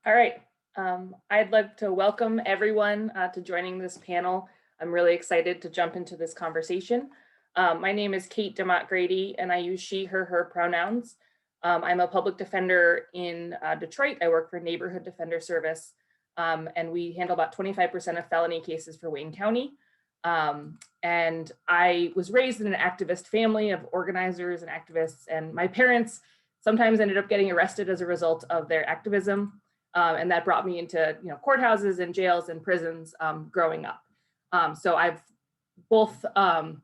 All right. I'd like to welcome everyone to joining this panel. I'm really excited to jump into this conversation. My name is Cait Grady, and I use she, her pronouns. I'm a public defender in Detroit. I work for Neighborhood Defender Service, and we handle about 25% of felony cases for Wayne County. And I was raised in an activist family of organizers and activists, and my parents sometimes ended up getting arrested as a result of their activism. And that brought me into courthouses and jails and prisons growing up. So I've both,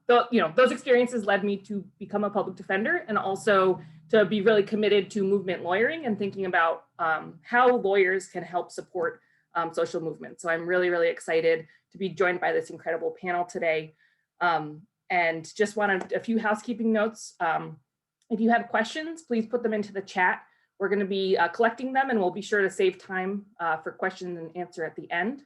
those experiences led me to become a public defender and also to be really committed to movement lawyering and thinking about how lawyers can help support social movements. So I'm really, really excited to be joined by this incredible panel today. And just wanted a few housekeeping notes. If you have questions, please put them into the chat. We're going to be collecting them, and we'll be sure to save time for questions and answer at the end.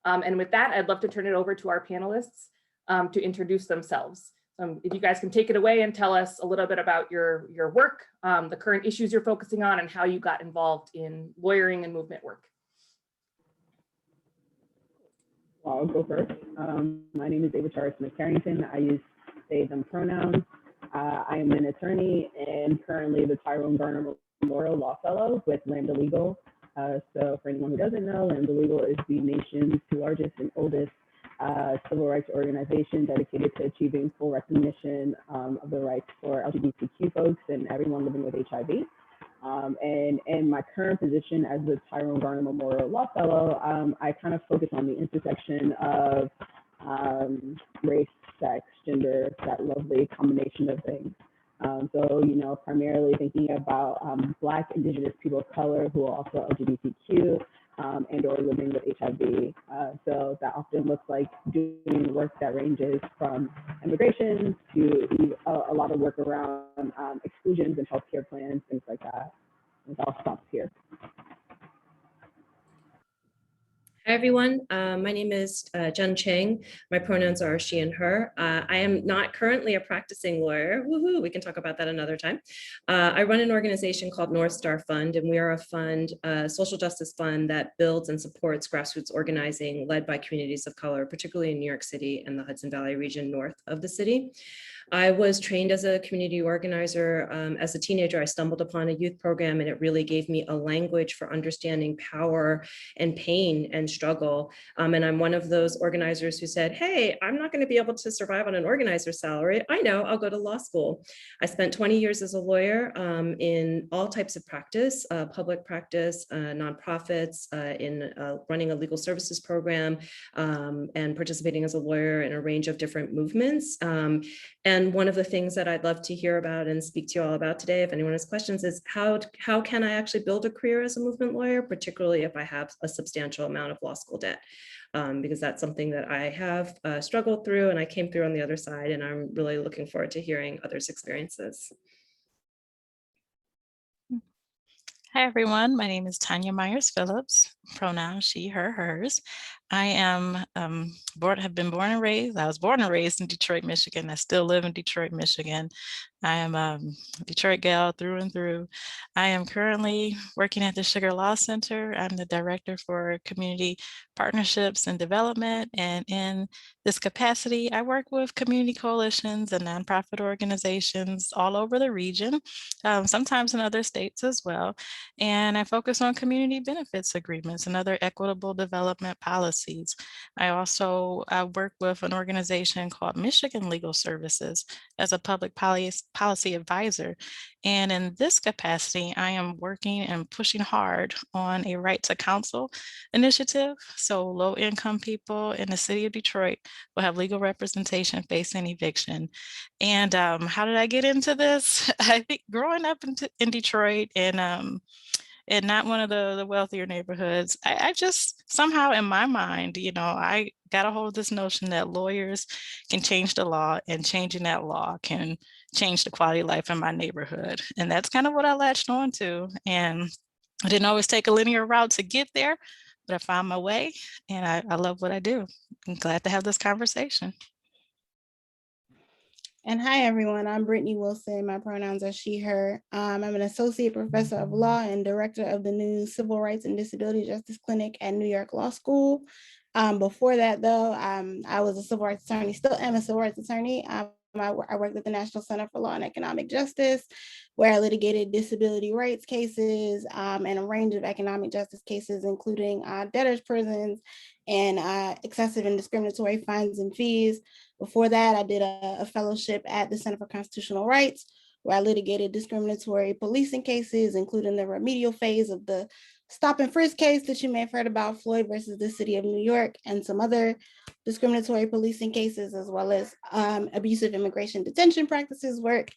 And with that, I'd love to turn it over to our panelists to introduce themselves. If you guys can take it away and tell us a little bit about your work, the current issues you're focusing on, and how you got involved in lawyering and movement work. I'll go first. My name is Avatara Smith-Carrington. I use they, them pronouns. I am an attorney and currently the Tyron Garner Memorial Law Fellow with Lambda Legal. So for anyone who doesn't know, Lambda Legal is the nation's largest and oldest civil rights organization dedicated to achieving full recognition of the rights for LGBTQ folks and everyone living with HIV. And in my current position as the Tyron Garner Memorial Law Fellow, I kind of focus on the intersection of race, sex, gender, that lovely combination of things. So, primarily thinking about Black, Indigenous people of color who are also LGBTQ and or living with HIV. So that often looks like doing work that ranges from immigration to a lot of work around exclusions and healthcare plans, things like that. And I'll stop here. Hi, everyone. My name is Ching. My pronouns are she and her. I am not currently a practicing lawyer. Woohoo, we can talk about that another time. I run an organization called North Star Fund, and we are a fund, social justice fund that builds and supports grassroots organizing led by communities of color, particularly in New York City and the Hudson Valley region north of the city. I was trained as a community organizer. As a teenager, I stumbled upon a youth program, and it really gave me a language for understanding power and pain and struggle. And I'm one of those organizers who said, hey, I'm not going to be able to survive on an organizer's salary. I know, I'll go to law school. I spent 20 years as a lawyer in all types of practice, public practice, nonprofits, in running a legal services program, and participating as a lawyer in a range of different movements. And one of the things that I'd love to hear about and speak to you all about today, if anyone has questions, is how can I actually build a career as a movement lawyer, particularly if I have a substantial amount of law school debt, because that's something that I have struggled through, and I came through on the other side, and I'm really looking forward to hearing others' experiences. Hi, everyone. My name is Tonya Myers-Phillips, pronouns she, her, hers. I am have been born and raised. I was born and raised in Detroit, Michigan. I still live in Detroit, Michigan. I am a Detroit gal through and through. I am currently working at the Sugar Law Center. I'm the director for community partnerships and development. And in this capacity, I work with community coalitions and nonprofit organizations all over the region, sometimes in other states as well. And I focus on community benefits agreements and other equitable development policies. I also work with an organization called Michigan Legal Services as a public policy advisor. And in this capacity, I am working and pushing hard on a right to counsel initiative. So low-income people in the city of Detroit will have legal representation facing eviction. And how did I get into this? I think growing up in Detroit and not one of the wealthier neighborhoods, I just somehow in my mind, I got a hold of this notion that lawyers can change the law, and changing that law can change the quality of life in my neighborhood. And that's kind of what I latched on to. And I didn't always take a linear route to get there, but I found my way, and I love what I do. I'm glad to have this conversation. And hi, everyone. I'm Brittany Wilson. My pronouns are she, her. I'm an associate professor of law and director of the new Civil Rights and Disability Justice Clinic at New York Law School. Before that, though, I was a civil rights attorney, still am a civil rights attorney. I worked at the National Center for Law and Economic Justice, where I litigated disability rights cases and a range of economic justice cases, including debtors' prisons and excessive and discriminatory fines and fees. Before that, I did a fellowship at the Center for Constitutional Rights, where I litigated discriminatory policing cases, including the remedial phase of the stop and frisk case that you may have heard about, Floyd versus the city of New York, and some other discriminatory policing cases, as well as abusive immigration detention practices work,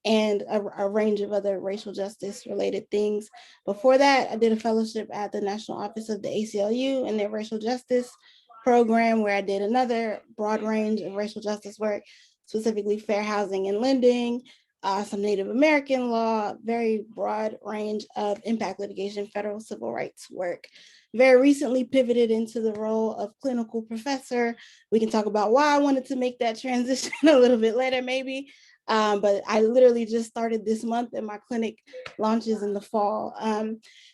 and a range of other racial justice related things. Before that, I did a fellowship at the National Office of the ACLU in their racial justice program, where I did another broad range of racial justice work, specifically fair housing and lending, some Native American law, very broad range of impact litigation, federal civil rights work. Very recently pivoted into the role of clinical professor. We can talk about why I wanted to make that transition a little bit later, maybe. But I literally just started this month and my clinic launches in the fall.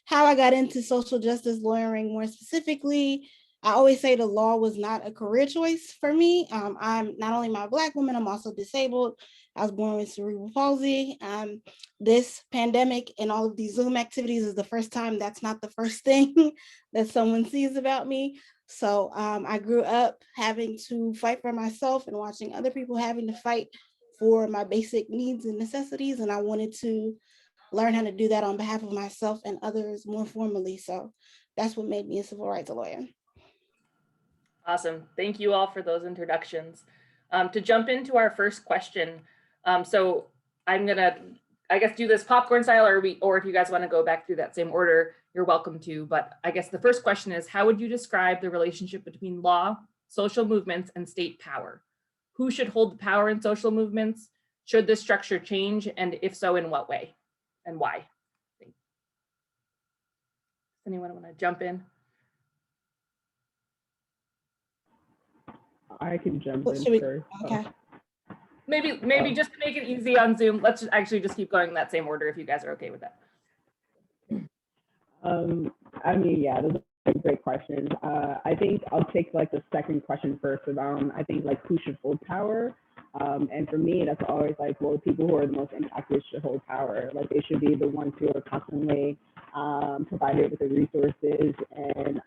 How I got into social justice lawyering more specifically, I always say the law was not a career choice for me. I'm not only a Black woman, I'm also disabled. I was born with cerebral palsy. This pandemic and all of these Zoom activities is the first time that's not the first thing that someone sees about me. So I grew up having to fight for myself and watching other people having to fight for my basic needs and necessities. And I wanted to learn how to do that on behalf of myself and others more formally. So that's what made me a civil rights lawyer. Awesome. Thank you all for those introductions. To jump into our first question, so I'm gonna, I guess, do this popcorn style, or if you guys want to go back through that same order, you're welcome to. But I guess the first question is, how would you describe the relationship between law, social movements, and state power? Who should hold the power in social movements? Should this structure change? And if so, in what way and why? Anyone want to jump in? I can jump in first. Okay. Maybe just to make it easy on Zoom, let's just keep going in that same order if you guys are okay with that. I mean, yeah, those are great questions. I think I'll take like the second question first around, I think like who should hold power. And for me, that's always like, well, people who are the most impacted should hold power. Like they should be the ones who are constantly provided with the resources and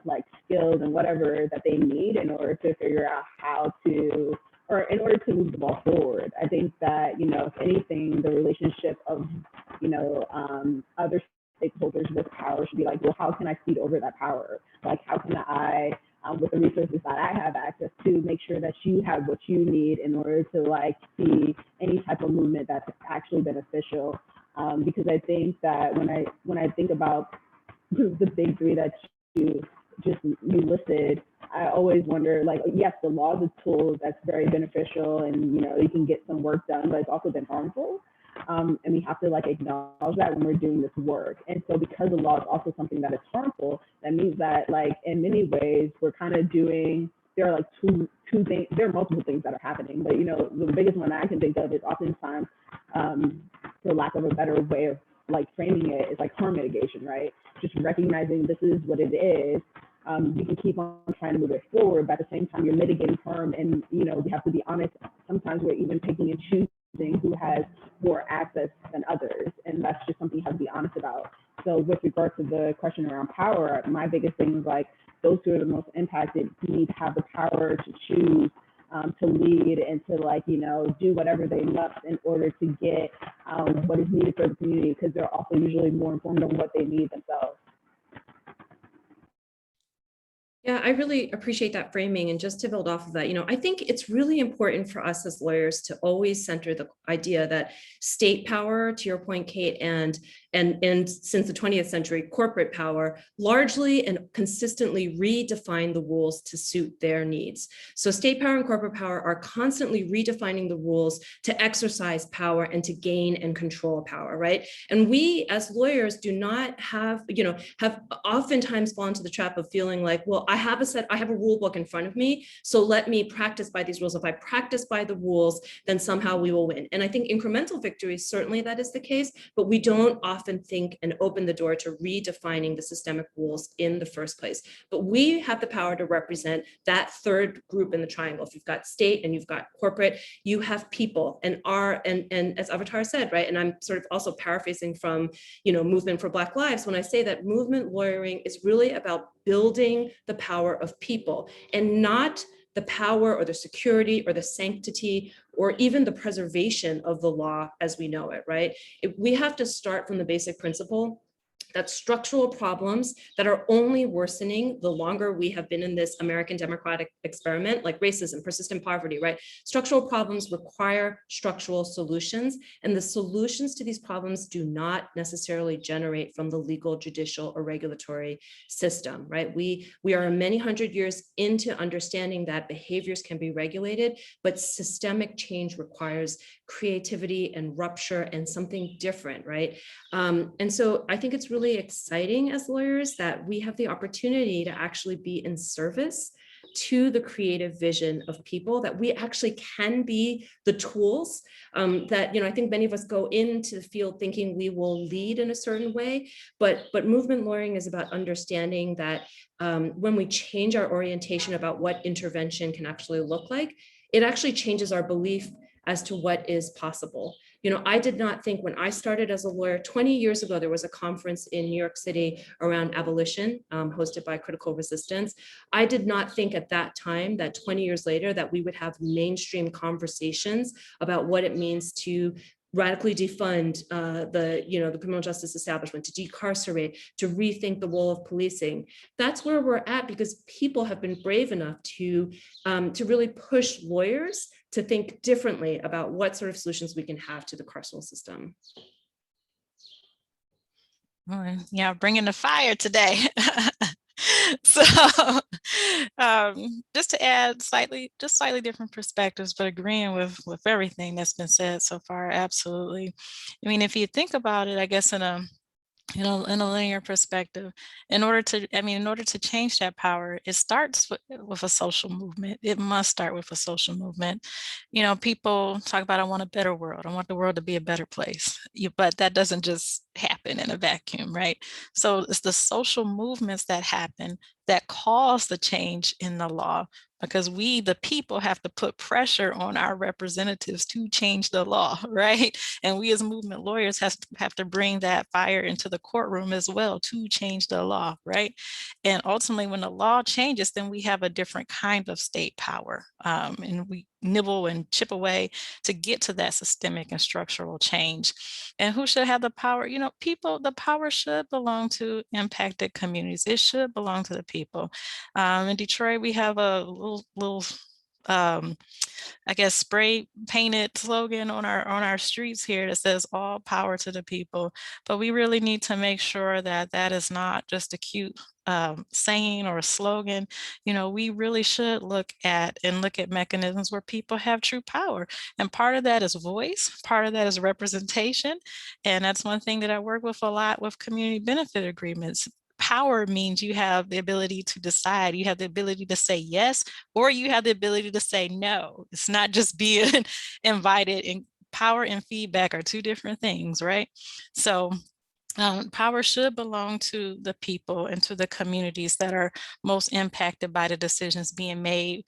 like skills and whatever that they need in order to figure out how to, or in order to move the ball forward. I think that, you know, if anything, the relationship of, you know, other stakeholders with power should be like, well, how can I feed over that power? Like, how can I, with the resources that I have access to, make sure that you have what you need in order to like see any type of movement that's actually beneficial? Because I think that when I think about the big three that you listed, I always wonder, like, yes, the law is a tool that's very beneficial and, you know, you can get some work done, but it's also been harmful. And we have to like acknowledge that when we're doing this work. And so because the law is also something that is harmful, that means that like in many ways we're kind of doing, there are like two things, there are multiple things that are happening, but you know, the biggest one I can think of is oftentimes, for lack of a better way of like framing it, is like harm mitigation, right? Just recognizing this is what it is. You can keep on trying to move it forward, but at the same time you're mitigating harm. And you know, we have to be honest, sometimes we're even picking and choosing who has more access than others, and that's just something you have to be honest about. So with regard to the question around power, my biggest thing is like those who are the most impacted need to have the power to choose, to lead and to like, you know, do whatever they must in order to get what is needed for the community, because they're also usually more informed on what they need themselves. Yeah, I really appreciate that framing. And just to build off of that, you know, I think it's really important for us as lawyers to always center the idea that state power, to your point, Cait, and since the 20th century, corporate power largely and consistently redefine the rules to suit their needs. So state power and corporate power are constantly redefining the rules to exercise power and to gain and control power, right? And we as lawyers do not have, you know, have oftentimes fallen into the trap of feeling like, well, I have a rule book in front of me, so let me practice by these rules. If I practice by the rules, then somehow we will win. And I think incremental victories, certainly that is the case, but we don't often think and open the door to redefining the systemic rules in the first place. But we have the power to represent that third group in the triangle. If you've got state and you've got corporate, you have people, and as Avatara said, right? And I'm sort of also paraphrasing from, Movement for Black Lives when I say that movement lawyering is really about building the power of people, and not the power or the security or the sanctity or even the preservation of the law as we know it, right? We have to start from the basic principle that structural problems that are only worsening the longer we have been in this American democratic experiment, like racism, persistent poverty, right? Structural problems require structural solutions, and the solutions to these problems do not necessarily generate from the legal, judicial, or regulatory system, right? We are many hundred years into understanding that behaviors can be regulated, but systemic change requires creativity and rupture and something different, right? And so I think it's really exciting as lawyers that we have the opportunity to actually be in service to the creative vision of people, that we actually can be the tools that, I think many of us go into the field thinking we will lead in a certain way, but movement lawyering is about understanding that when we change our orientation about what intervention can actually look like, it actually changes our belief as to what is possible. I did not think when I started as a lawyer 20 years ago, there was a conference in New York City around abolition hosted by Critical Resistance. I did not think at that time that 20 years later that we would have mainstream conversations about what it means to radically defund the criminal justice establishment, to decarcerate, to rethink the role of policing. That's where we're at because people have been brave enough to really push lawyers to think differently about what sort of solutions we can have to the carceral system. Yeah, bringing the fire today. So just to add slightly different perspectives, but agreeing with everything that's been said so far, absolutely. I mean, if you think about it, I guess in a linear perspective, in order to change that power, it starts with a social movement. It must start with a social movement. People talk about, I want a better world. I want the world to be a better place. But that doesn't just happen in a vacuum, right? So it's the social movements that happen that cause the change in the law, because we, the people, have to put pressure on our representatives to change the law, right? And we as movement lawyers have to bring that fire into the courtroom as well to change the law, right? And ultimately, when the law changes, then we have a different kind of state power. And we nibble and chip away to get to that systemic and structural change. And who should have the power? People, the power should belong to impacted communities. It should belong to the people. In Detroit, we have a little I guess spray painted slogan on our streets here that says all power to the people. But we really need to make sure that that is not just a cute saying or a slogan. We really should look at mechanisms where people have true power. And part of that is voice, part of that is representation. And that's one thing that I work with a lot with community benefit agreements. Power means you have the ability to decide, you have the ability to say yes, or you have the ability to say no. It's not just being invited, and power and feedback are two different things, right? So power should belong to the people and to the communities that are most impacted by the decisions being made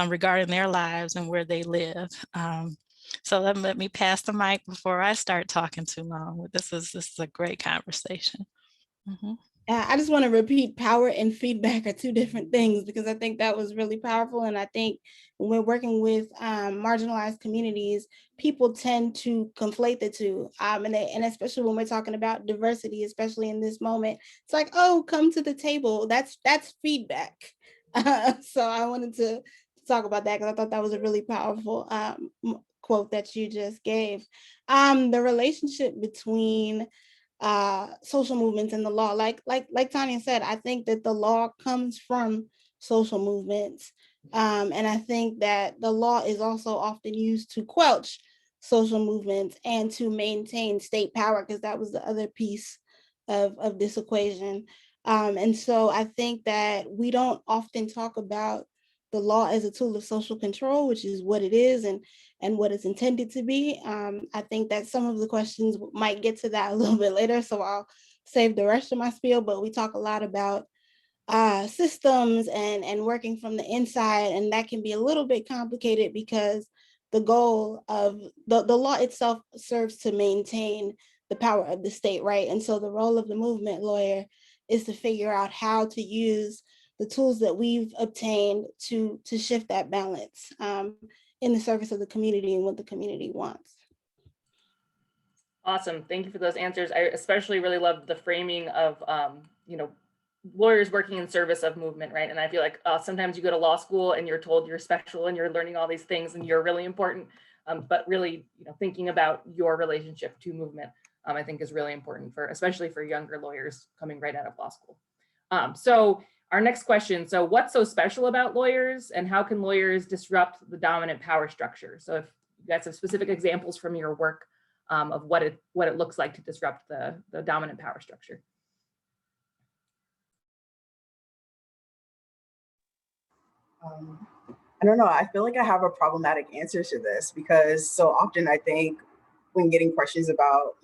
regarding their lives and where they live. So let me pass the mic before I start talking too long. This is a great conversation. Mm-hmm. I just want to repeat, power and feedback are two different things, because I think that was really powerful. And I think when we're working with marginalized communities, people tend to conflate the two. And especially when we're talking about diversity, especially in this moment, it's like, oh, come to the table. That's feedback. So I wanted to talk about that because I thought that was a really powerful quote that you just gave. The relationship between social movements and the law, like Tonya said, I think that the law comes from social movements, and I think that the law is also often used to quench social movements and to maintain state power, because that was the other piece of this equation. And so I think that we don't often talk about the law as a tool of social control, which is what it is and what it's intended to be. I think that some of the questions might get to that a little bit later, so I'll save the rest of my spiel, but we talk a lot about systems and working from the inside, and that can be a little bit complicated because the goal of the law itself serves to maintain the power of the state, right? And so the role of the movement lawyer is to figure out how to use the tools that we've obtained to shift that balance in the service of the community and what the community wants. Awesome. Thank you for those answers. I especially really loved the framing of, lawyers working in service of movement, right? And I feel like sometimes you go to law school and you're told you're special and you're learning all these things and you're really important, but really, thinking about your relationship to movement, I think is really important for, especially for younger lawyers coming right out of law school. So our next question, so what's so special about lawyers and how can lawyers disrupt the dominant power structure? So if you guys have specific examples from your work of what it looks like to disrupt the dominant power structure. I don't know. I feel like I have a problematic answer to this because so often I think when getting questions about,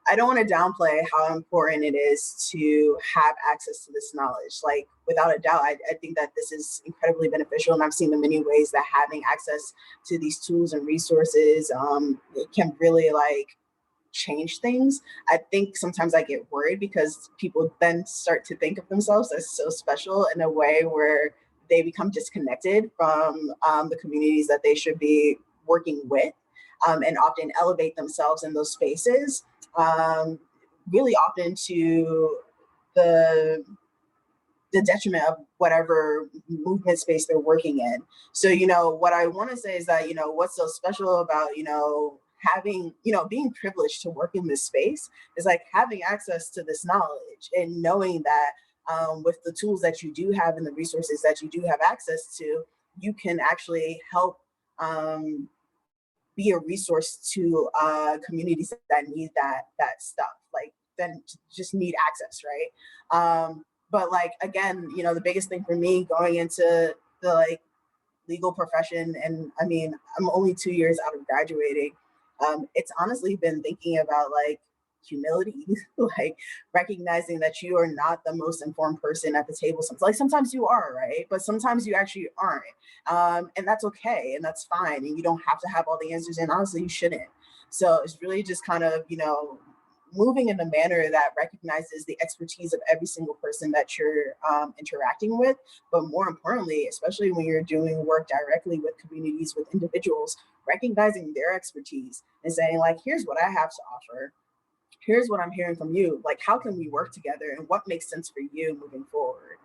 I don't want to downplay how important it is to have access to this knowledge. Like, without a doubt, I think that this is incredibly beneficial. And I've seen the many ways that having access to these tools and resources, it can really change things. I think sometimes I get worried because people then start to think of themselves as so special in a way where they become disconnected from the communities that they should be working with, and often elevate themselves in those spaces, really often to the detriment of whatever movement space they're working in. So, what I want to say is that, what's so special about, having, being privileged to work in this space is like having access to this knowledge and knowing that with the tools that you do have and the resources that you do have access to, you can actually help be a resource to communities that need that stuff, like then just need access, right? But again, the biggest thing for me going into the legal profession, and I mean, I'm only 2 years out of graduating. It's honestly been thinking about humility, recognizing that you are not the most informed person at the table. Sometimes you are, right? But sometimes you actually aren't. And that's okay. And that's fine. And you don't have to have all the answers. And honestly, you shouldn't. So it's really just kind of, moving in a manner that recognizes the expertise of every single person that you're interacting with. But more importantly, especially when you're doing work directly with communities, with individuals, recognizing their expertise and saying here's what I have to offer. Here's what I'm hearing from you. How can we work together and what makes sense for you moving forward?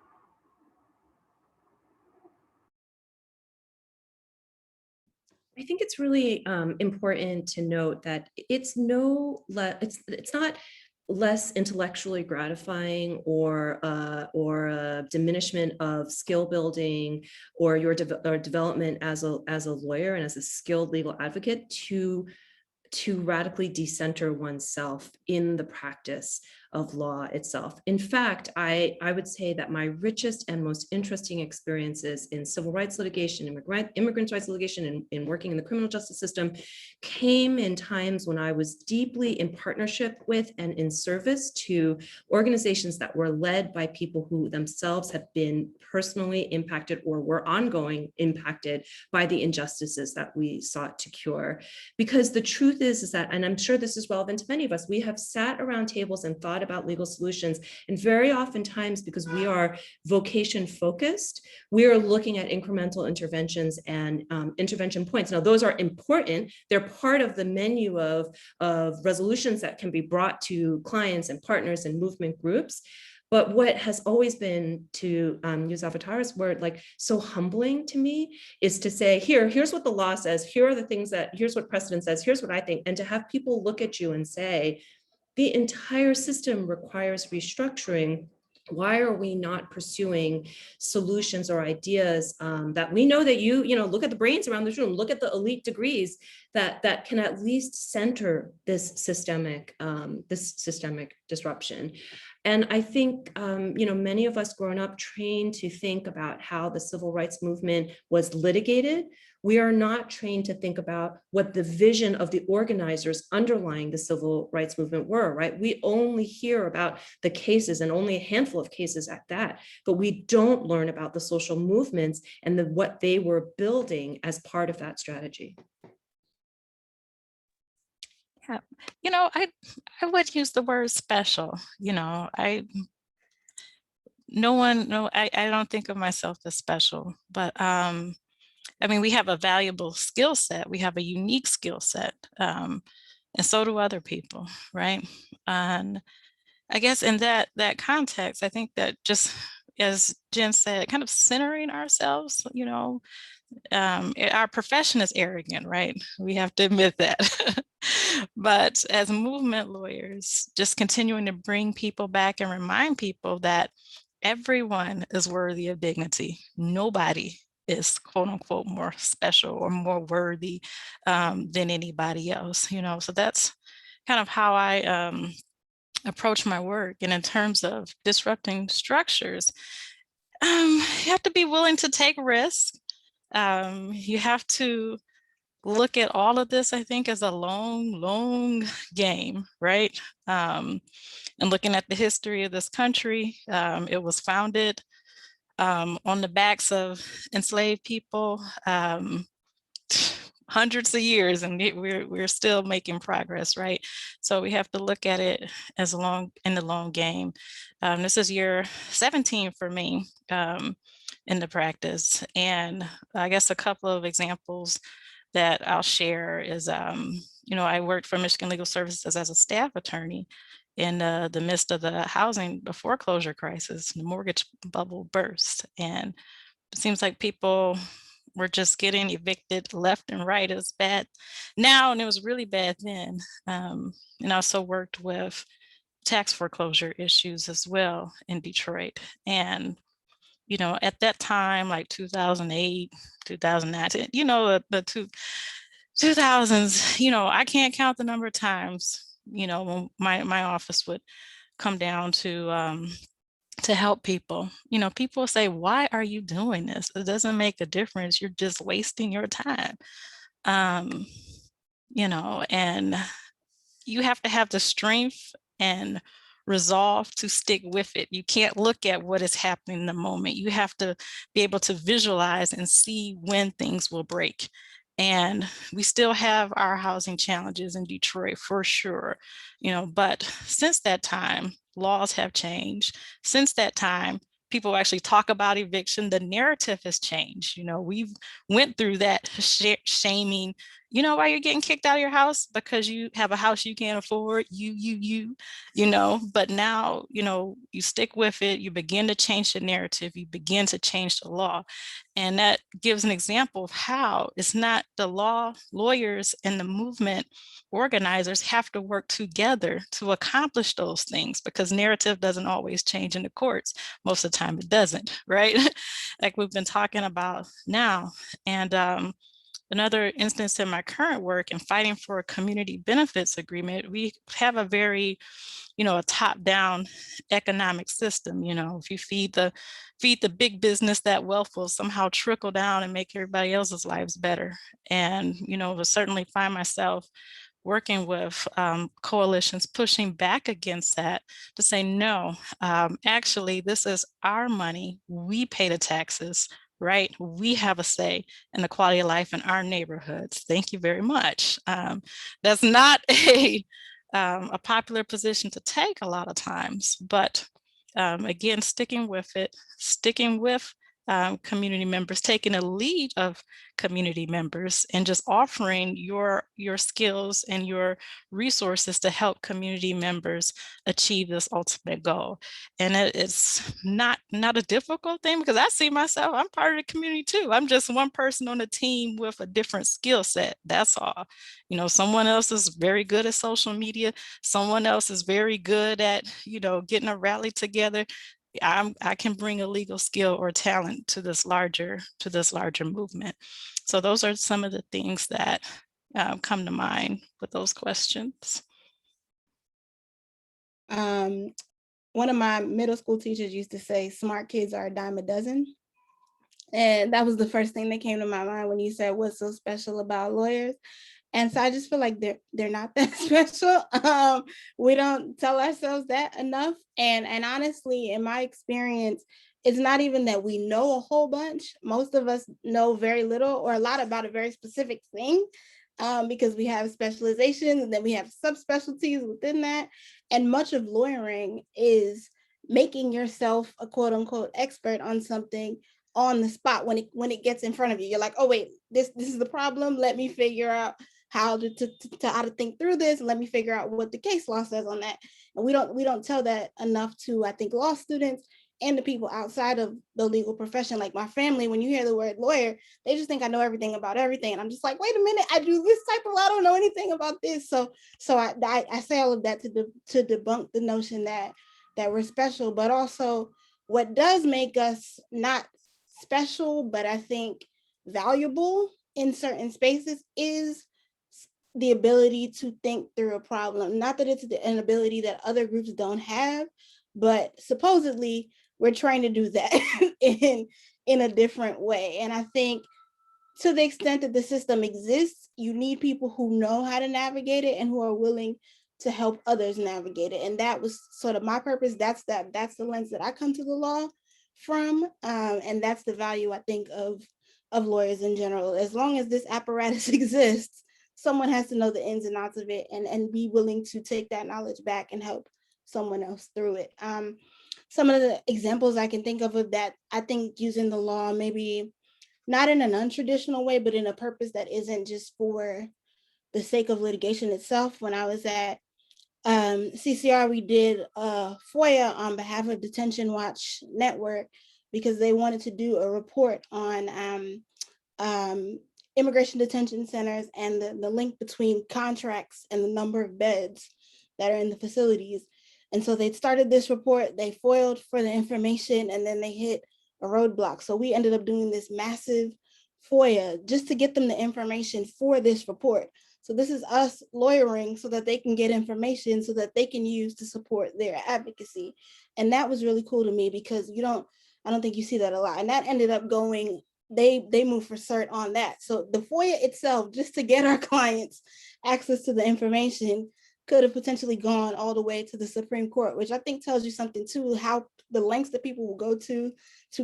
I think it's really important to note that it's not less intellectually gratifying or a diminishment of skill building or your development as a lawyer and as a skilled legal advocate to radically decenter oneself in the practice of law itself. In fact, I would say that my richest and most interesting experiences in civil rights litigation, immigrant rights litigation, and in working in the criminal justice system came in times when I was deeply in partnership with and in service to organizations that were led by people who themselves have been personally impacted or were ongoing impacted by the injustices that we sought to cure. Because the truth is that, and I'm sure this is relevant to many of us, we have sat around tables and thought about legal solutions, and very oftentimes, because we are vocation focused, we are looking at incremental interventions and intervention points. Now, those are important. They're part of the menu of resolutions that can be brought to clients and partners and movement groups. But what has always been, to use Avatara's word, so humbling to me is to say, here's what the law says, here are the things here's what precedent says, here's what I think, and to have people look at you and say, the entire system requires restructuring. Why are we not pursuing solutions or ideas that we know that you know, look at the brains around this room, look at the elite degrees that can at least center this systemic disruption. And I think, you know, many of us growing up trained to think about how the civil rights movement was litigated. We are not trained to think about what the vision of the organizers underlying the civil rights movement were, right? We only hear about the cases, and only a handful of cases at that, but we don't learn about the social movements and what they were building as part of that strategy. Yeah, you know, I would use the word special. You know, I don't think of myself as special, but I mean, we have a valuable skill set. We have a unique skill set, and so do other people, right? And I guess in that context, I think that just as Jen said, kind of centering ourselves, you know, our profession is arrogant, right? We have to admit that. But as movement lawyers, just continuing to bring people back and remind people that everyone is worthy of dignity. Nobody is quote unquote more special or more worthy than anybody else, you know. So that's kind of how I approach my work. And in terms of disrupting structures, you have to be willing to take risks. You have to look at all of this, I think, as a long game, right? And looking at the history of this country, it was founded on the backs of enslaved people, hundreds of years, and we're still making progress, right? So we have to look at it as in the long game. This is year 17 for me in the practice, and I guess a couple of examples that I'll share is, you know, I worked for Michigan Legal Services as a staff attorney in the midst of the foreclosure crisis. The mortgage bubble burst, and it seems like people were just getting evicted left and right. It was bad now, and it was really bad then. And I also worked with tax foreclosure issues as well in Detroit. And, you know, at that time, like 2008, 2009, you know, the 2000s, you know, I can't count the number of times, you know, when my office would come down to help people. You know, people say, why are you doing this? It doesn't make a difference. You're just wasting your time. You know, and you have to have the strength and resolve to stick with it. You can't look at what is happening in the moment. You have to be able to visualize and see when things will break. And we still have our housing challenges in Detroit for sure, you know, but since that time, laws have changed. Since that time, people actually talk about eviction. The narrative has changed. You know, we've went through that shaming. You know why you're getting kicked out of your house? Because you have a house you can't afford, you know, but now, you know, you stick with it, you begin to change the narrative, you begin to change the law. And that gives an example of how it's not the lawyers and the movement organizers have to work together to accomplish those things, because narrative doesn't always change in the courts. Most of the time it doesn't, right? Like we've been talking about now. And another instance in my current work in fighting for a community benefits agreement, we have a very, you know, a top-down economic system. You know, if you feed the big business, that wealth will somehow trickle down and make everybody else's lives better. And, you know, I certainly find myself working with coalitions pushing back against that to say, no, actually, this is our money. We pay the taxes, right? We have a say in the quality of life in our neighborhoods. Thank you very much. That's not a popular position to take a lot of times, but again, sticking with it, sticking with community members, taking a lead of community members, and just offering your skills and your resources to help community members achieve this ultimate goal. And it's not a difficult thing, because I see myself, I'm part of the community too. I'm just one person on the team with a different skill set. That's all. You know, someone else is very good at social media. Someone else is very good at, you know, getting a rally together. I can bring a legal skill or talent to this larger movement. So those are some of the things that come to mind with those questions. One of my middle school teachers used to say, smart kids are a dime a dozen. And that was the first thing that came to my mind when you said, what's so special about lawyers? And so I just feel like they're not that special. We don't tell ourselves that enough. And honestly, in my experience, it's not even that we know a whole bunch. Most of us know very little or a lot about a very specific thing, because we have specializations and then we have subspecialties within that. And much of lawyering is making yourself a quote unquote expert on something on the spot when it gets in front of you. You're like, oh wait, this is the problem. Let me figure out how to think through this. And let me figure out what the case law says on that. And we don't tell that enough to, I think, law students and the people outside of the legal profession. Like my family, when you hear the word lawyer, they just think I know everything about everything. And I'm just like, wait a minute, I do this type of law, I don't know anything about this. So I say all of that to debunk the notion that we're special, but also what does make us not special, but I think valuable in certain spaces is the ability to think through a problem. Not that it's an ability that other groups don't have, but supposedly we're trying to do that in a different way. And I think to the extent that the system exists, you need people who know how to navigate it and who are willing to help others navigate it. And that was sort of my purpose. That's the lens that I come to the law from. And that's the value, I think, of lawyers in general. As long as this apparatus exists, someone has to know the ins and outs of it and be willing to take that knowledge back and help someone else through it. Some of the examples I can think of that, I think using the law, maybe not in an untraditional way, but in a purpose that isn't just for the sake of litigation itself. When I was at CCR, we did a FOIA on behalf of Detention Watch Network because they wanted to do a report on immigration detention centers and the link between contracts and the number of beds that are in the facilities. And so they started this report, they foiled for the information, and then they hit a roadblock. So we ended up doing this massive FOIA just to get them the information for this report. So this is us lawyering so that they can get information so that they can use to support their advocacy. And that was really cool to me because I don't think you see that a lot. And that ended up going, they moved for cert on that. So the FOIA itself, just to get our clients access to the information, could have potentially gone all the way to the Supreme Court, which I think tells you something too, how the lengths that people will go to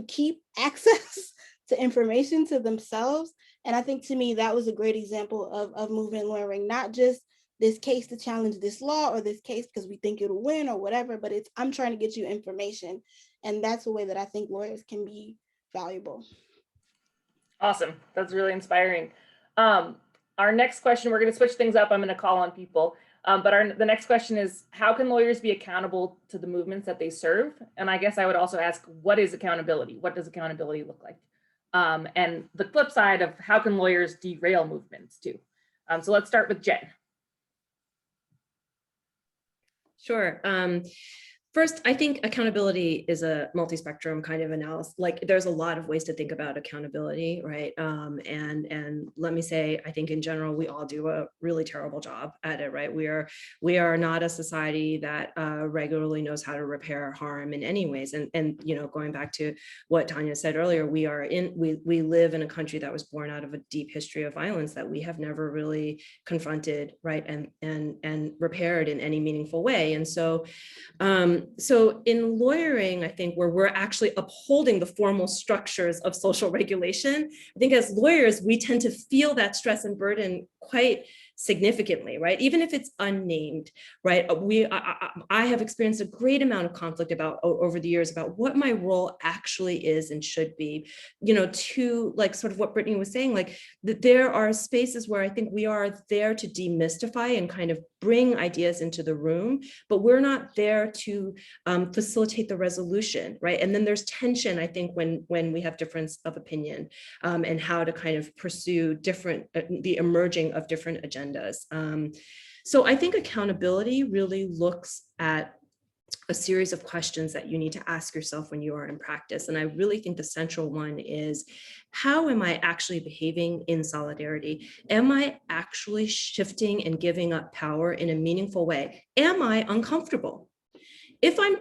keep access to information to themselves. And I think to me, that was a great example of movement lawyering, not just this case to challenge this law or this case because we think it'll win or whatever, but it's, I'm trying to get you information. And that's the way that I think lawyers can be valuable. Awesome. That's really inspiring. Our next question, we're going to switch things up. I'm going to call on people. But the next question is, how can lawyers be accountable to the movements that they serve? And I guess I would also ask, what is accountability? What does accountability look like? And the flip side of how can lawyers derail movements too? So let's start with Jen. Sure. First, I think accountability is a multi-spectrum kind of analysis. Like there's a lot of ways to think about accountability, right? And let me say, I think in general, we all do a really terrible job at it, right? We are not a society that regularly knows how to repair harm in any ways. And you know, going back to what Tonya said earlier, we live in a country that was born out of a deep history of violence that we have never really confronted, right? And repaired in any meaningful way. And so in lawyering, I think where we're actually upholding the formal structures of social regulation, I think as lawyers, we tend to feel that stress and burden quite significantly, right? Even if it's unnamed, right? I have experienced a great amount of conflict over the years about what my role actually is and should be, you know, to like sort of what Brittany was saying, like that there are spaces where I think we are there to demystify and kind of bring ideas into the room, but we're not there to facilitate the resolution, right? And then there's tension, I think, when we have difference of opinion and how to kind of pursue the emerging of different agendas. So I think accountability really looks at a series of questions that you need to ask yourself when you are in practice. And I really think the central one is, how am I actually behaving in solidarity? Am I actually shifting and giving up power in a meaningful way? Am I uncomfortable? If I'm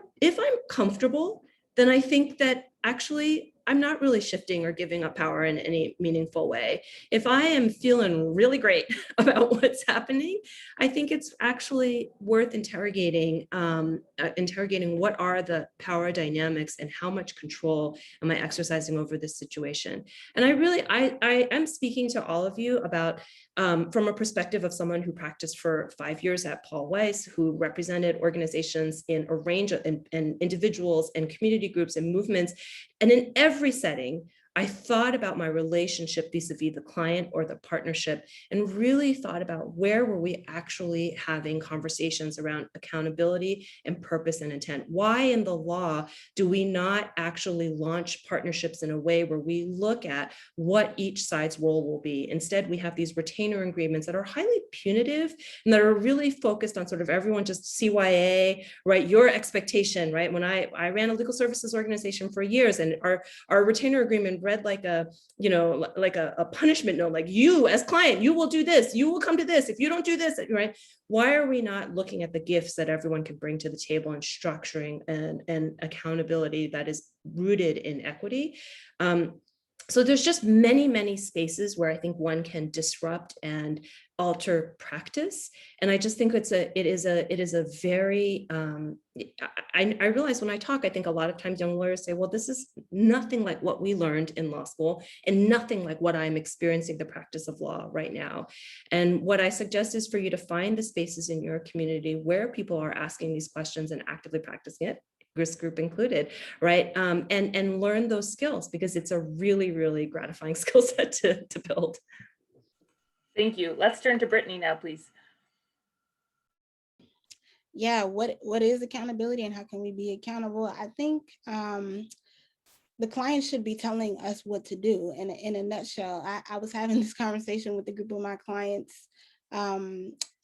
comfortable, then I think that actually I'm not really shifting or giving up power in any meaningful way. If I am feeling really great about what's happening, I think it's actually worth interrogating what are the power dynamics and how much control am I exercising over this situation. And I am speaking to all of you about from a perspective of someone who practiced for 5 years at Paul Weiss, who represented organizations in a range of and individuals and community groups and movements. And in every setting, I thought about my relationship vis-a-vis the client or the partnership, and really thought about where were we actually having conversations around accountability and purpose and intent. Why in the law do we not actually launch partnerships in a way where we look at what each side's role will be? Instead, we have these retainer agreements that are highly punitive and that are really focused on sort of everyone just CYA, right? Your expectation, right? When I ran a legal services organization for years, and our retainer agreement read like a, like a punishment note, like, you as client, you will do this, you will come to this, if you don't do this, right? Why are we not looking at the gifts that everyone can bring to the table and structuring and accountability that is rooted in equity? So there's just many, many spaces where I think one can disrupt and alter practice. And I just think it is a very, I realize when I talk, I think a lot of times young lawyers say, well, this is nothing like what we learned in law school and nothing like what I'm experiencing the practice of law right now. And what I suggest is for you to find the spaces in your community where people are asking these questions and actively practicing it, risk group included, right? And learn those skills, because it's a really, really gratifying skill set to build. Thank you. Let's turn to Brittany now, please. Yeah, what is accountability and how can we be accountable? I think the client should be telling us what to do. In a nutshell, I was having this conversation with a group of my clients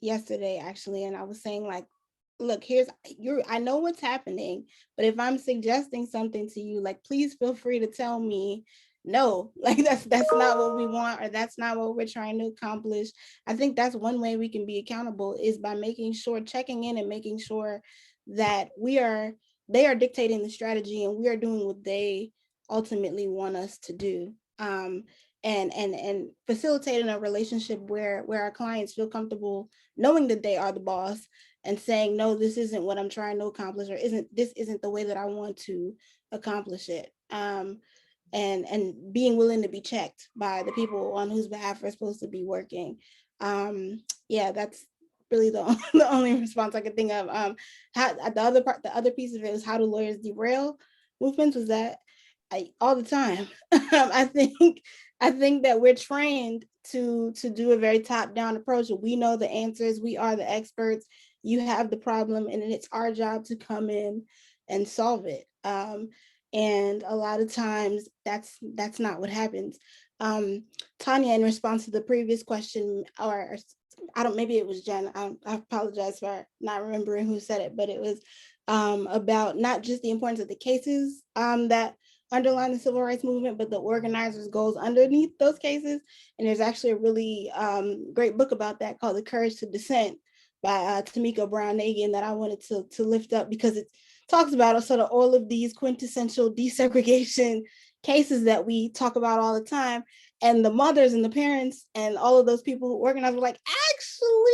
yesterday, actually, and I was saying, like, look, I know what's happening, but if I'm suggesting something to you, like, please feel free to tell me, no, like that's not what we want, or that's not what we're trying to accomplish. I think that's one way we can be accountable, is by checking in and making sure that they are dictating the strategy and we are doing what they ultimately want us to do. And facilitating a relationship where our clients feel comfortable knowing that they are the boss and saying, no, this isn't what I'm trying to accomplish, or this isn't the way that I want to accomplish it. And being willing to be checked by the people on whose behalf we're supposed to be working. Yeah, that's really the only response I could think of. The other piece of it was, how do lawyers derail movements? Was that all the time. I think that we're trained to do a very top-down approach. We know the answers. We are the experts. You have the problem, and it's our job to come in and solve it. And a lot of times that's not what happens. Tonya, in response to the previous question, or maybe it was Jen, I apologize for not remembering who said it, but it was about not just the importance of the cases that underline the civil rights movement, but the organizers' goals underneath those cases. And there's actually a really great book about that called The Courage to Dissent by Tamika Brown-Nagin that I wanted to lift up, because it talks about sort of all of these quintessential desegregation cases that we talk about all the time. And the mothers and the parents and all of those people who organize were like, actually,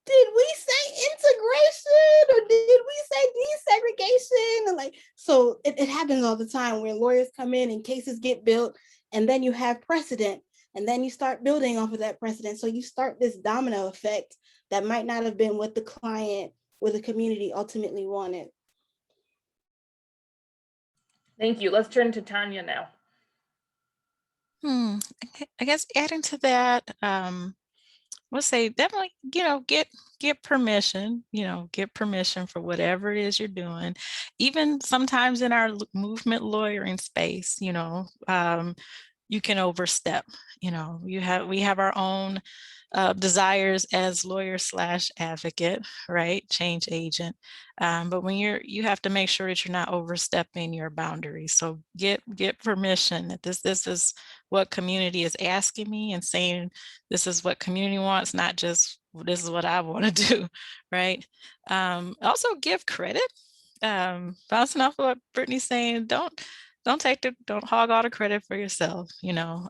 did we say integration or did we say desegregation? And like, so it happens all the time where lawyers come in and cases get built, and then you have precedent, and then you start building off of that precedent. So you start this domino effect that might not have been what the client or the community ultimately wanted. Thank you. Let's turn to Tonya now. I guess adding to that, we'll say definitely, get permission, get permission for whatever it is you're doing. Even sometimes in our movement lawyering space, you can overstep. You know, we have our own desires as lawyer slash advocate, right? Change agent. But when you have to make sure that you're not overstepping your boundaries. So get permission that this is what community is asking me, and saying this is what community wants, not just this is what I want to do, right? Also give credit. Bouncing off of what Brittany's saying, don't hog all the credit for yourself. You know,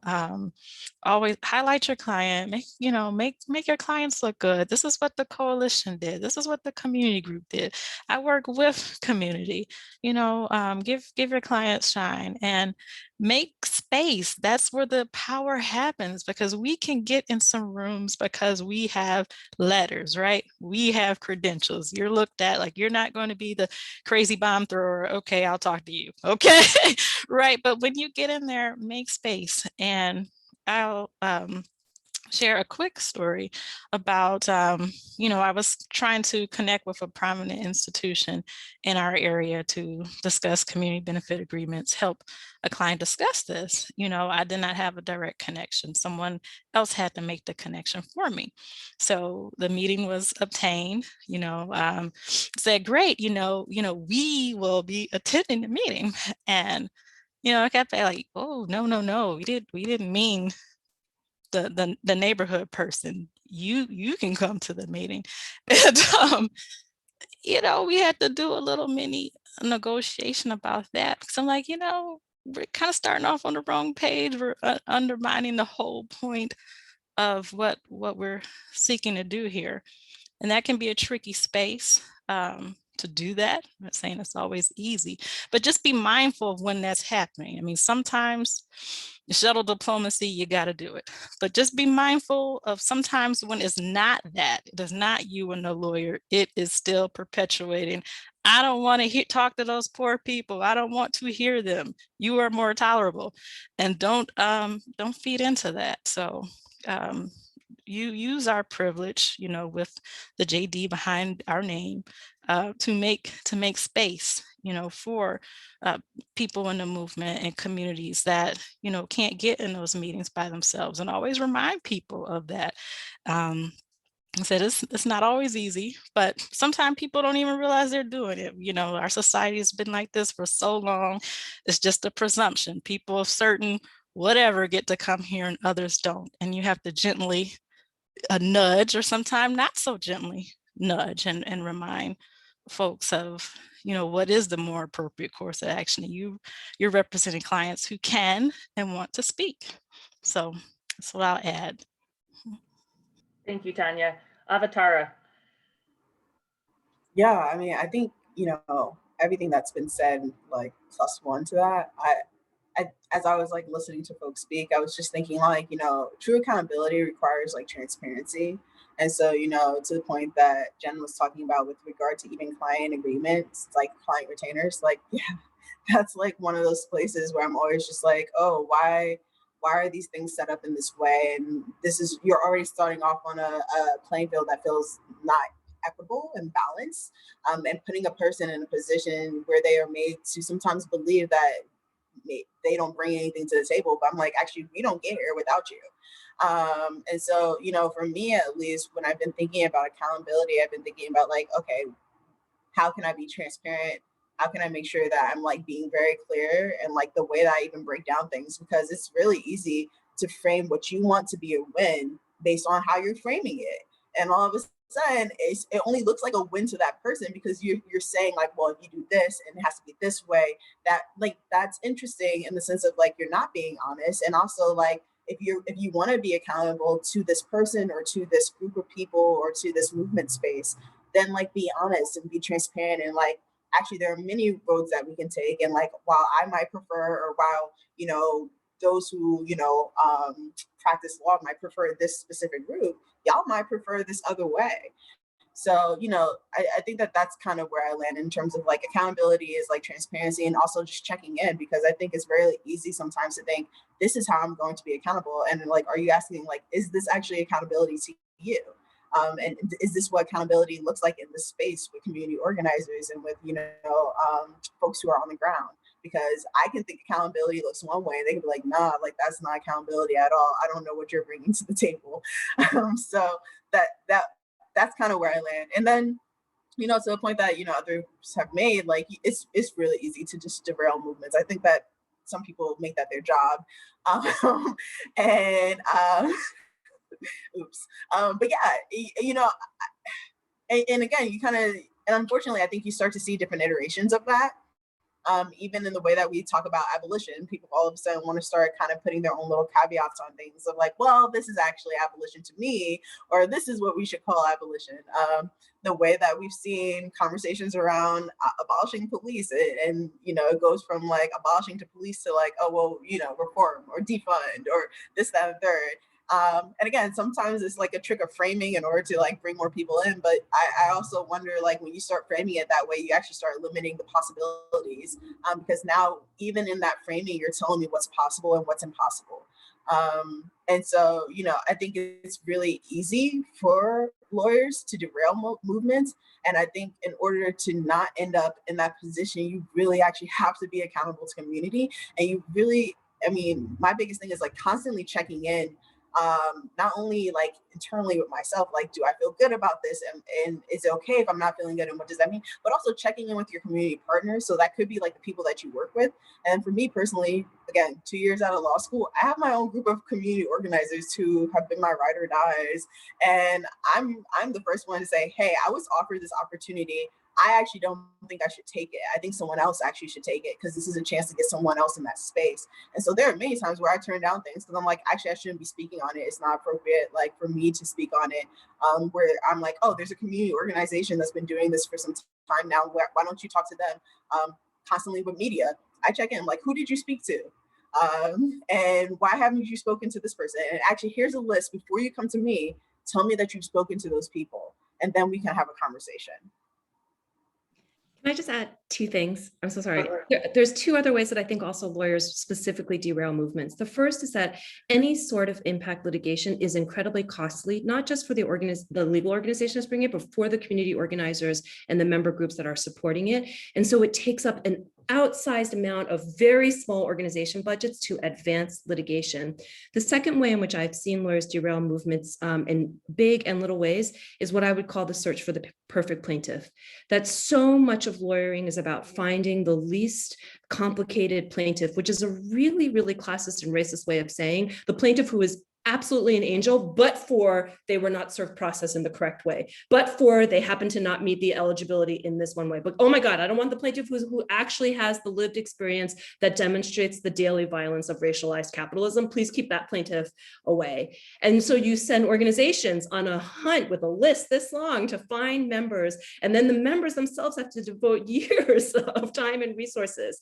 always highlight your client, make your clients look good. This is what the coalition did. This is what the community group did. I work with community. You know, give your clients shine and make space. That's where the power happens, because we can get in some rooms because we have letters, right? We have credentials. You're looked at like you're not going to be the crazy bomb thrower. Okay, I'll talk to you. Okay, right. But when you get in there, make space. And I'll share a quick story about, I was trying to connect with a prominent institution in our area to discuss community benefit agreements, help a client discuss this. You know, I did not have a direct connection. Someone else had to make the connection for me. So the meeting was obtained, said, great, we will be attending the meeting. And I kept like, oh, no, we didn't mean the neighborhood person. You can come to the meeting. And we had to do a little mini negotiation about that, because I'm like, we're kind of starting off on the wrong page. We're undermining the whole point of what we're seeking to do here. And that can be a tricky space to do that. I'm not saying it's always easy, but just be mindful of when that's happening. I mean, sometimes shuttle diplomacy, you got to do it, but just be mindful of sometimes when it's not that, it is not you and the lawyer, it is still perpetuating. I don't want to talk to those poor people. I don't want to hear them. You are more tolerable, and don't feed into that. So you use our privilege, with the JD behind our name, to make space, for people in the movement and communities that, can't get in those meetings by themselves, and always remind people of that. I said it's not always easy, but sometimes people don't even realize they're doing it. Our society has been like this for so long. It's just a presumption. People of certain whatever get to come here and others don't. And you have to gently nudge, or sometimes not so gently nudge, and remind folks of, what is the more appropriate course of action. You're representing clients who can and want to speak. So that's what I'll add. Thank you, Tonya. Avatara. Yeah, I mean, I think, everything that's been said, like plus one to that, as I was like listening to folks speak, I was just thinking like, true accountability requires like transparency. And so, to the point that Jen was talking about with regard to even client agreements, like client retainers, like, yeah, that's like one of those places where I'm always just like, oh, why are these things set up in this way? And you're already starting off on a playing field that feels not equitable and balanced, and putting a person in a position where they are made to sometimes believe that they don't bring anything to the table, but I'm like, actually, we don't get here without you. And so, for me, at least, when I've been thinking about accountability, I've been thinking about like, okay, how can I be transparent? How can I make sure that I'm like being very clear, and like the way that I even break down things, because it's really easy to frame what you want to be a win based on how you're framing it. And all of a sudden, it only looks like a win to that person because you're saying like, well, if you do this and it has to be this way, that's interesting in the sense of like you're not being honest. And also like if you want to be accountable to this person or to this group of people or to this movement space, then like be honest and be transparent, and like actually there are many roads that we can take. And like while I might prefer, or while those who practice law might prefer this specific route, y'all might prefer this other way. So I think that that's kind of where I land in terms of like accountability is like transparency, and also just checking in, because I think it's really easy sometimes to think this is how I'm going to be accountable, and like are you asking like, is this actually accountability to you? And is this what accountability looks like in this space with community organizers and with folks who are on the ground? because I can think accountability looks one way. They can be like, nah, like that's not accountability at all. I don't know what you're bringing to the table. So that's kind of where I land. And then, to the point that, others have made, like, it's really easy to just derail movements. I think that some people make that their job. And oops. But yeah, and again, you kind of, and unfortunately, I think you start to see different iterations of that. Even in the way that we talk about abolition, people all of a sudden want to start kind of putting their own little caveats on things of like, well, this is actually abolition to me, or this is what we should call abolition. The way that we've seen conversations around abolishing police, and it goes from like abolishing to police to like, oh, well, reform or defund or this, that, and third. And again, sometimes it's like a trick of framing in order to like bring more people in. But I also wonder, like, when you start framing it that way, you actually start limiting the possibilities, because now even in that framing, you're telling me what's possible and what's impossible. And so, I think it's really easy for lawyers to derail movements. And I think in order to not end up in that position, you really actually have to be accountable to community. And you really, my biggest thing is like constantly checking in, not only like internally with myself, like, do I feel good about this, and is it okay if I'm not feeling good, and what does that mean, but also checking in with your community partners. So that could be like the people that you work with. And for me personally, again, 2 years out of law school, I have my own group of community organizers who have been my ride or dies, and I'm the first one to say, hey, I was offered this opportunity. I actually don't think I should take it. I think someone else actually should take it, because this is a chance to get someone else in that space. And so there are many times where I turn down things because I'm like, actually, I shouldn't be speaking on it. It's not appropriate, like, for me to speak on it. Where I'm like, oh, there's a community organization that's been doing this for some time now. Why don't you talk to them? Constantly with media, I check in, like, who did you speak to? And why haven't you spoken to this person? And actually, here's a list. Before you come to me, tell me that you've spoken to those people, and then we can have a conversation. Can I just add two things? I'm so sorry. There's two other ways that I think also lawyers specifically derail movements. The first is that any sort of impact litigation is incredibly costly, not just for the legal organization that's bringing it, but for the community organizers and the member groups that are supporting it. And so it takes up an outsized amount of very small organization budgets to advance litigation. The second way in which I've seen lawyers derail movements in big and little ways is what I would call the search for the perfect plaintiff. That so much of lawyering is about finding the least complicated plaintiff, which is a really, really classist and racist way of saying the plaintiff who is absolutely an angel, but for they were not served process in the correct way, but for they happen to not meet the eligibility in this one way. But oh my God, I don't want the plaintiff who actually has the lived experience that demonstrates the daily violence of racialized capitalism. Please keep that plaintiff away. And so you send organizations on a hunt with a list this long to find members, and then the members themselves have to devote years of time and resources.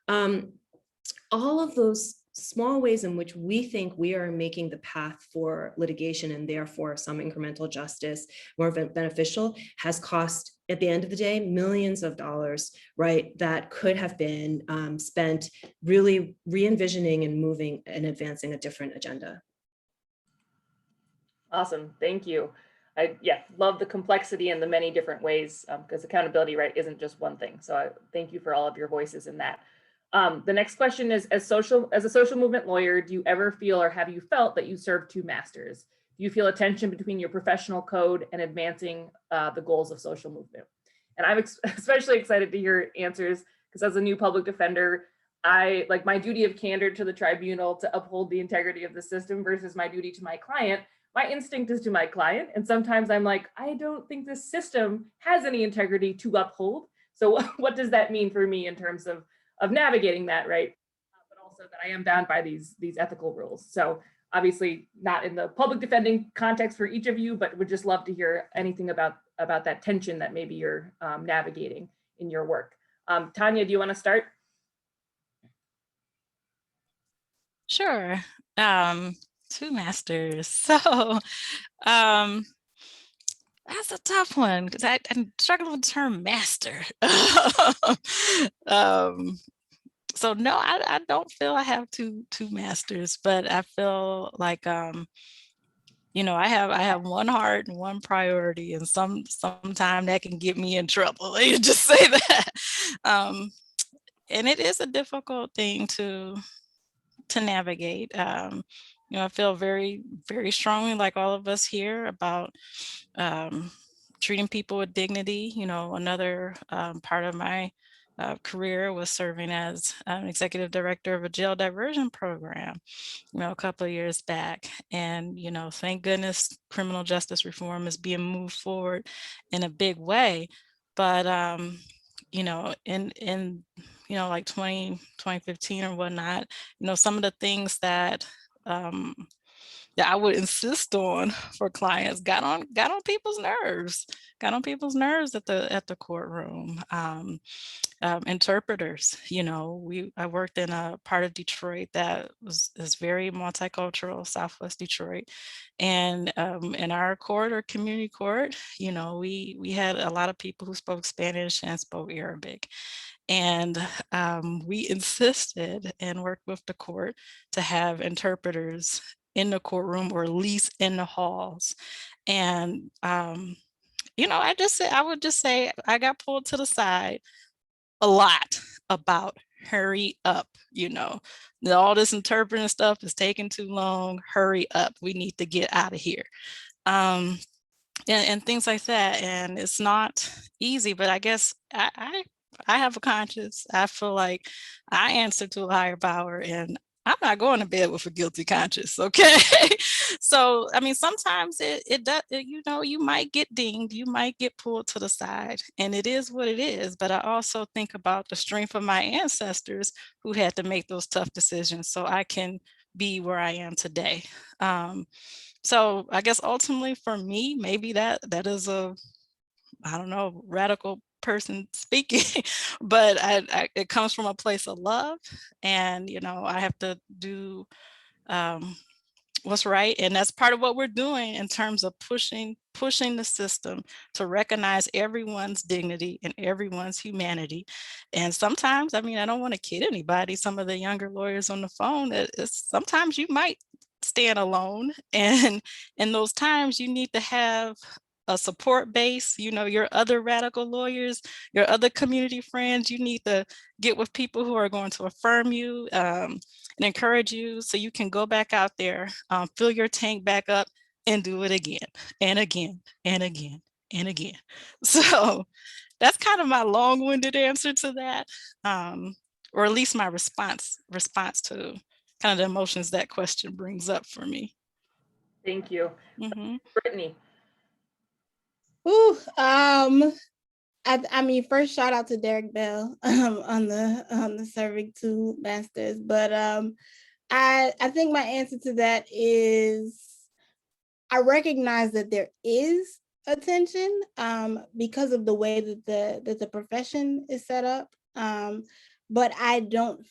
All of those small ways in which we think we are making the path for litigation and therefore some incremental justice more beneficial has cost, at the end of the day, millions of dollars, right? That could have been spent really re-envisioning and moving and advancing a different agenda. Awesome, thank you. I love the complexity and the many different ways, because accountability, right, isn't just one thing. So thank you for all of your voices in that. The next question is, as a social movement lawyer, do you ever feel, or have you felt, that you serve two masters? Do you feel a tension between your professional code and advancing the goals of social movement? And I'm especially excited to hear answers, because as a new public defender, I like my duty of candor to the tribunal to uphold the integrity of the system versus my duty to my client. My instinct is to my client. And sometimes I'm like, I don't think this system has any integrity to uphold. So what does that mean for me in terms of navigating that, right? But also that I am bound by these ethical rules. So obviously not in the public defending context for each of you, but would just love to hear anything about that tension that maybe you're navigating in your work. Tonya, do you want to start? Sure. Two masters. So that's a tough one, because I struggle with the term master. So no, I don't feel I have two masters, but I feel like I have one heart and one priority, and sometimes that can get me in trouble. You just say that. and it is a difficult thing to navigate. You know, I feel very, very strongly, like all of us here, about treating people with dignity. You know, another part of my career was serving as an executive director of a jail diversion program, you know, a couple of years back. And, you know, thank goodness criminal justice reform is being moved forward in a big way. But, you know, in you know, like 2015 or whatnot, you know, some of the things that that I would insist on for clients got on people's nerves, at the courtroom. Interpreters, you know, I worked in a part of Detroit that is very multicultural, Southwest Detroit, and in our court or community court, you know, we had a lot of people who spoke Spanish and spoke Arabic. And we insisted and worked with the court to have interpreters in the courtroom, or at least in the halls. And you know, I would just say I got pulled to the side a lot about hurry up, you know, all this interpreting stuff is taking too long, hurry up, we need to get out of here. And things like that. And it's not easy, but I guess I have a conscience. I feel like I answer to a higher power, and I'm not going to bed with a guilty conscience. Okay. So, I mean, sometimes it does, you know, you might get dinged, you might get pulled to the side, and it is what it is. But I also think about the strength of my ancestors who had to make those tough decisions so I can be where I am today. So I guess ultimately for me, maybe that is a, I don't know, radical person speaking, but it comes from a place of love, and you know, I have to do what's right, and that's part of what we're doing in terms of pushing the system to recognize everyone's dignity and everyone's humanity. And sometimes, I mean, I don't want to kid anybody, some of the younger lawyers on the phone, sometimes you might stand alone, and in those times you need to have a support base, you know, your other radical lawyers, your other community friends. You need to get with people who are going to affirm you and encourage you, so you can go back out there, fill your tank back up, and do it again and again and again and again. So that's kind of my long-winded answer to that, or at least my response to kind of the emotions that question brings up for me. Thank you. Mm-hmm. Brittany. Ooh, I mean, first shout out to Derek Bell on the serving two masters, but I think my answer to that is I recognize that there is a tension because of the way that the profession is set up, but I don't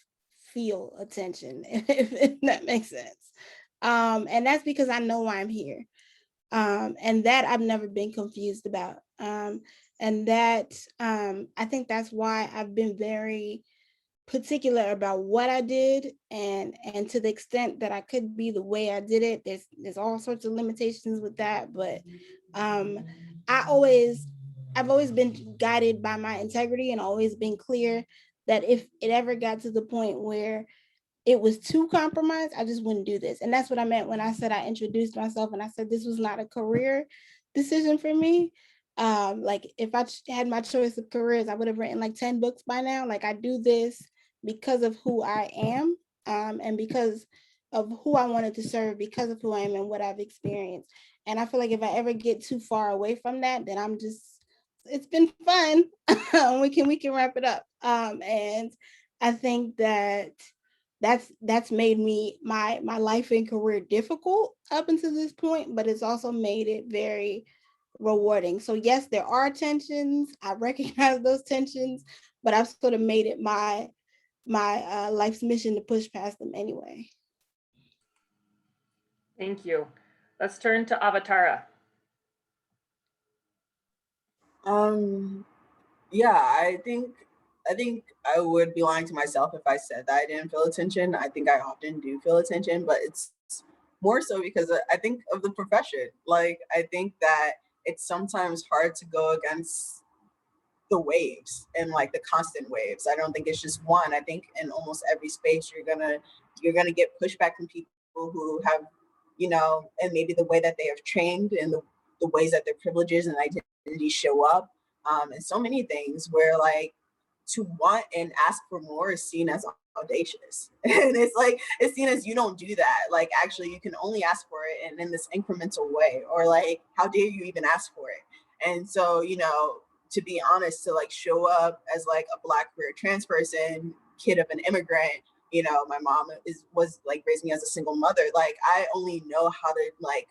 feel a tension, if that makes sense, and that's because I know why I'm here. And that I've never been confused about. And that I think that's why I've been very particular about what I did, and to the extent that I could be the way I did it. There's all sorts of limitations with that, but I've always been guided by my integrity, and always been clear that if it ever got to the point where it was too compromised, I just wouldn't do this. And that's what I meant when I said I introduced myself and I said this was not a career decision for me. Like if I had my choice of careers, I would have written like 10 books by now. Like I do this because of who I am, and because of who I wanted to serve, because of who I am and what I've experienced. And I feel like if I ever get too far away from that, then I'm just, it's been fun. we can wrap it up. And I think that's made me my life and career difficult up until this point, but it's also made it very rewarding. So yes, there are tensions. I recognize those tensions, but I've sort of made it my life's mission to push past them anyway. Thank you. Let's turn to Avatara. Yeah, I think I would be lying to myself if I said that I didn't feel attention. I think I often do feel attention, but it's more so because I think of the profession. Like, I think that it's sometimes hard to go against the waves and like the constant waves. I don't think it's just one. I think in almost every space you're gonna get pushback from people who have, you know, and maybe the way that they have trained and the ways that their privileges and identities show up, and so many things where like to want and ask for more is seen as audacious. And it's like, it's seen as you don't do that. Like, actually, you can only ask for it and in this incremental way, or like, how dare you even ask for it? And so, you know, to be honest, to like show up as like a Black queer trans person, kid of an immigrant, you know, my mom was like raised me as a single mother. Like, I only know how to like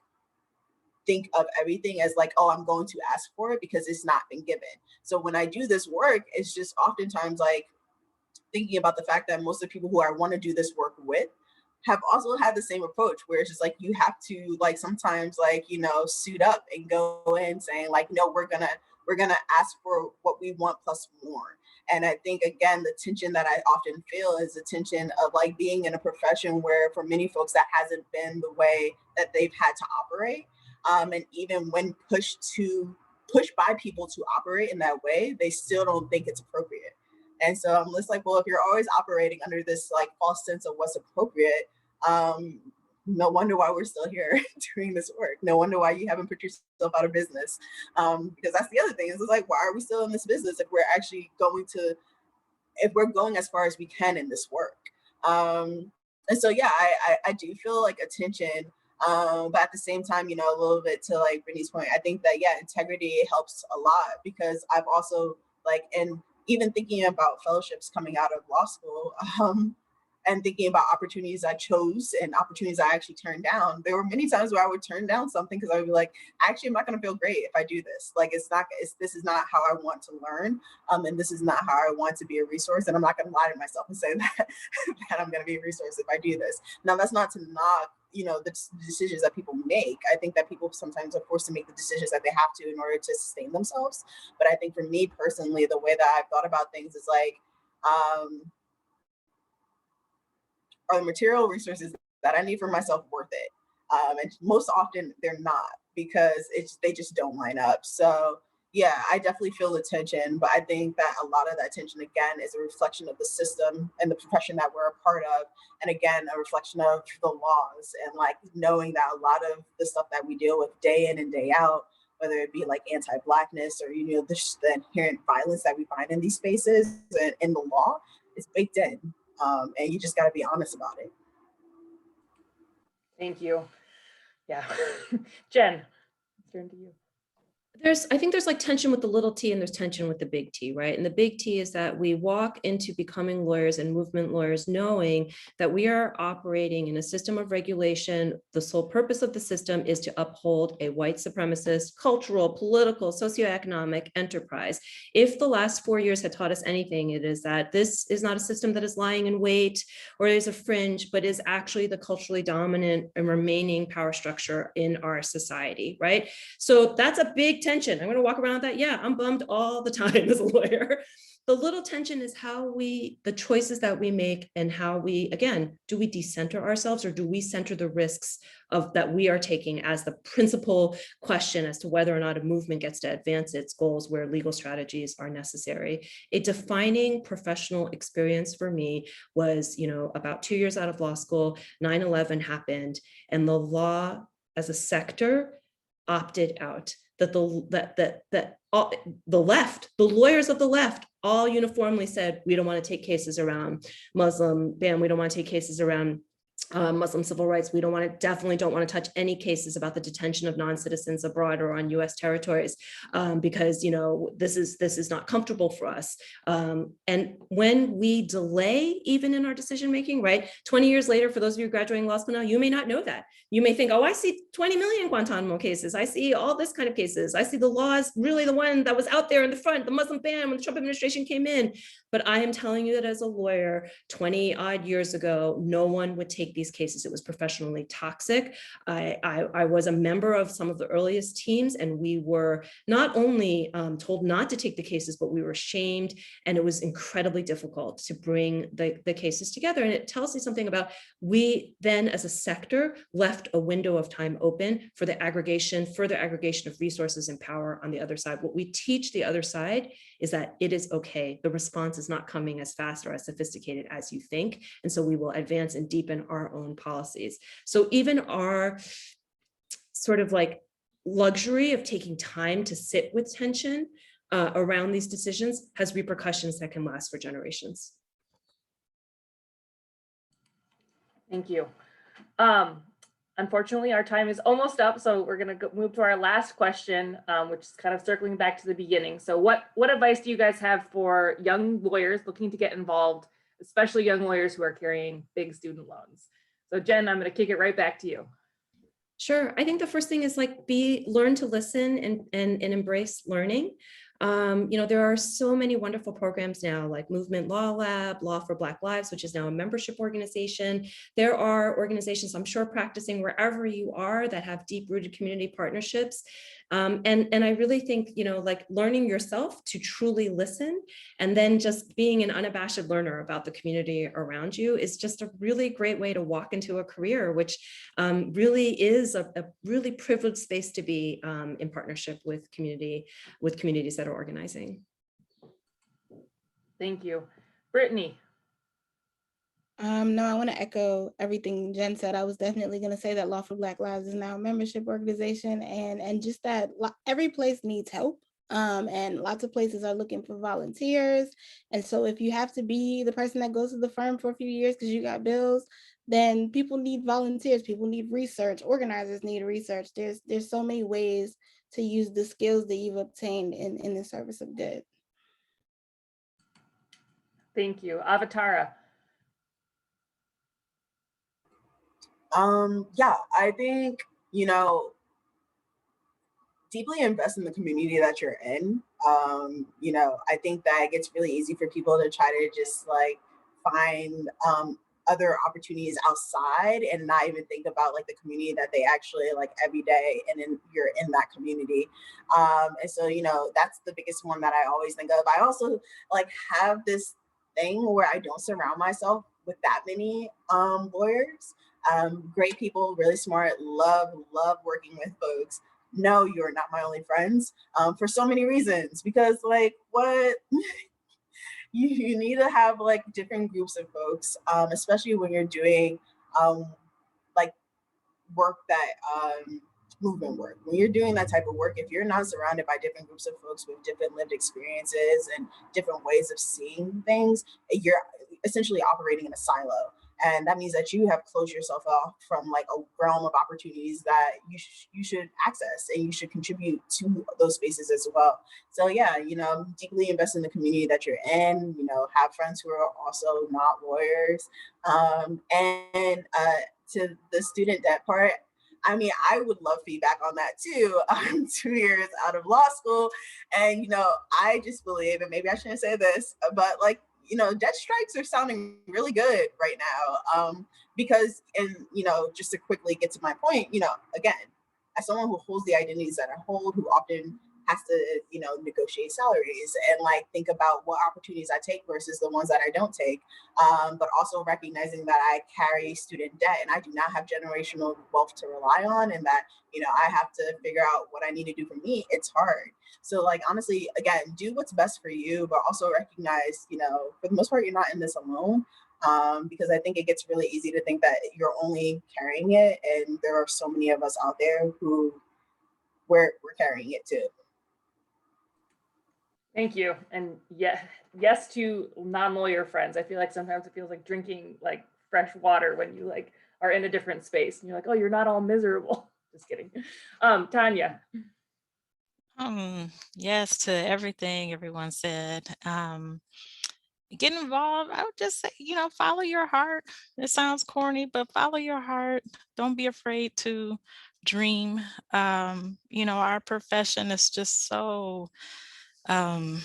think of everything as like, oh, I'm going to ask for it because it's not been given. So when I do this work, it's just oftentimes like thinking about the fact that most of the people who I want to do this work with have also had the same approach, where it's just like you have to like sometimes like, you know, suit up and go in saying like, no, we're gonna ask for what we want plus more. And I think again, the tension that I often feel is the tension of like being in a profession where for many folks that hasn't been the way that they've had to operate. And even when pushed by people to operate in that way, they still don't think it's appropriate. And so I'm just like, well, if you're always operating under this like false sense of what's appropriate, no wonder why we're still here doing this work. No wonder why you haven't put yourself out of business. Because that's the other thing, is it's like, why are we still in this business if we're actually if we're going as far as we can in this work? And so, yeah, I do feel like a tension. But at the same time, you know, a little bit to like Brittany's point, I think that, yeah, integrity helps a lot, because I've also like, and even thinking about fellowships coming out of law school, and thinking about opportunities I chose and opportunities I actually turned down, there were many times where I would turn down something because I would be like, actually, I'm not going to feel great if I do this. Like, this is not how I want to learn. And this is not how I want to be a resource. And I'm not going to lie to myself and say that I'm going to be a resource if I do this. Now, that's not to knock, you know, the decisions that people make. I think that people sometimes are forced to make the decisions that they have to in order to sustain themselves. But I think for me personally, the way that I've thought about things is like, are the material resources that I need for myself worth it? And most often they're not, because they just don't line up. So yeah, I definitely feel the tension, but I think that a lot of that tension, again, is a reflection of the system and the profession that we're a part of. And again, a reflection of the laws, and like knowing that a lot of the stuff that we deal with day in and day out, whether it be like anti-Blackness or, you know, the inherent violence that we find in these spaces and in the law, is baked in. And you just got to be honest about it. Thank you. Yeah. Jen, turn to you. I think there's like tension with the little t and there's tension with the big T, right? And the big T is that we walk into becoming lawyers and movement lawyers knowing that we are operating in a system of regulation. The sole purpose of the system is to uphold a white supremacist, cultural, political, socioeconomic enterprise. If the last 4 years had taught us anything, it is that this is not a system that is lying in wait or is a fringe, but is actually the culturally dominant and remaining power structure in our society, right? So that's a big tension. I'm going to walk around with that. Yeah, I'm bummed all the time as a lawyer. The little tension is the choices that we make, and how we, again, do we decenter ourselves, or do we center the risks that we are taking as the principal question as to whether or not a movement gets to advance its goals where legal strategies are necessary. A defining professional experience for me was, you know, about 2 years out of law school, 9/11 happened, and the law as a sector opted out. That the left, the lawyers of the left, all uniformly said, we don't want to take cases around Muslim ban, we don't want to take cases around Muslim civil rights. We definitely don't want to touch any cases about the detention of non-citizens abroad or on U.S. territories, because, you know, this is not comfortable for us. And when we delay even in our decision making, right? 20 years later, for those of you graduating law school now, you may not know that. You may think, oh, I see 20 million Guantanamo cases. I see all this kind of cases. I see the law is really the one that was out there in the front, the Muslim ban when the Trump administration came in. But I am telling you that as a lawyer, 20 odd years ago, no one would take these cases. It was professionally toxic. I was a member of some of the earliest teams, and we were not only told not to take the cases, but we were shamed, and it was incredibly difficult to bring the cases together. And it tells you something about, we then as a sector left a window of time open for the further aggregation of resources and power on the other side. What we teach the other side is that it is okay. The response is not coming as fast or as sophisticated as you think. And so we will advance and deepen our own policies. So even our sort of like luxury of taking time to sit with tension around these decisions has repercussions that can last for generations. Thank you. Unfortunately, our time is almost up, so we're going to move to our last question, which is kind of circling back to the beginning. So what advice do you guys have for young lawyers looking to get involved, especially young lawyers who are carrying big student loans? So Jen, I'm going to kick it right back to you. Sure. I think the first thing is like learn to listen and embrace learning. There are so many wonderful programs now, like Movement Law Lab, Law for Black Lives, which is now a membership organization. There are organizations, I'm sure, practicing wherever you are that have deep-rooted community partnerships. And I really think, like learning yourself to truly listen, and then just being an unabashed learner about the community around you is just a really great way to walk into a career, which really is a really privileged space to be in partnership with communities that are organizing. Thank you. Brittany. No, I want to echo everything Jen said. I was definitely going to say that Law for Black Lives is now a membership organization, and just that every place needs help. And lots of places are looking for volunteers. And so if you have to be the person that goes to the firm for a few years because you got bills, then people need volunteers, people need research, organizers need research. There's so many ways to use the skills that you've obtained in the service of good. Thank you. Avatara. Yeah, I think, deeply invest in the community that you're in. I think that it gets really easy for people to try to just like find other opportunities outside and not even think about like the community that they actually like every day, and then you're in that community. And so, that's the biggest one that I always think of. I also like have this thing where I don't surround myself with that many lawyers. Great people, really smart, love working with folks. No, you're not my only friends, for so many reasons, because like what you need to have like different groups of folks, especially when you're doing like work that movement work. When you're doing that type of work, if you're not surrounded by different groups of folks with different lived experiences and different ways of seeing things, you're essentially operating in a silo. And that means that you have closed yourself off from like a realm of opportunities that you should access, and you should contribute to those spaces as well. So yeah, deeply invest in the community that you're in, have friends who are also not lawyers. And to the student debt part, I mean, I would love feedback on that too. I'm 2 years out of law school, and I just believe, and maybe I shouldn't say this, but like, debt strikes are sounding really good right now, because, and just to quickly get to my point, again, as someone who holds the identities that I hold, who often has to, negotiate salaries and like think about what opportunities I take versus the ones that I don't take, but also recognizing that I carry student debt and I do not have generational wealth to rely on, and that, I have to figure out what I need to do for me. It's hard. So like, honestly, again, do what's best for you, but also recognize, for the most part, you're not in this alone. Because I think it gets really easy to think that you're only carrying it, and there are so many of us out there who we're carrying it too. Thank you. And yes to non-lawyer friends. I feel like sometimes it feels like drinking like fresh water when you like are in a different space and you're like, oh, you're not all miserable. Just kidding. Tonya. Yes to everything everyone said. Get involved. I would just say, follow your heart. It sounds corny, but follow your heart. Don't be afraid to dream. Our profession is just so, I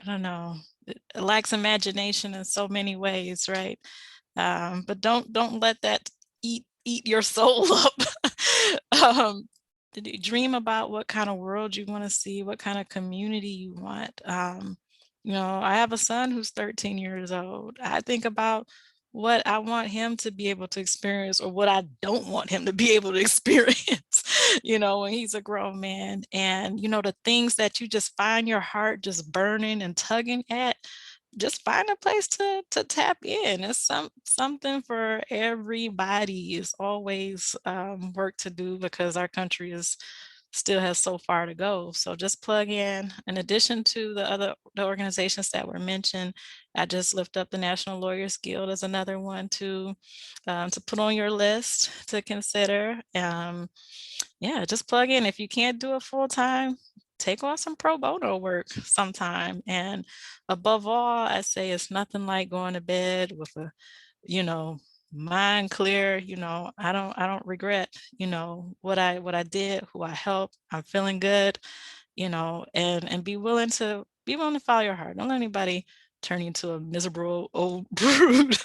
don't know, it lacks imagination in so many ways, right? But don't let that eat your soul up. Dream about what kind of world you want to see, what kind of community you want. I have a son who's 13 years old. I think about what I want him to be able to experience or what I don't want him to be able to experience, when he's a grown man. And, the things that you just find your heart just burning and tugging at, just find a place to tap in. It's something for everybody. It's always work to do because our country still has so far to go. So just plug in addition to the organizations that were mentioned. I just lift up the National Lawyers Guild as another one to put on your list to consider. Just plug in. If you can't do it full time, take on some pro bono work sometime. And above all, I say it's nothing like going to bed with a, mind clear. I don't regret, what I did, who I helped. I'm feeling good, and be willing to follow your heart. Don't let anybody turn you into a miserable old brood.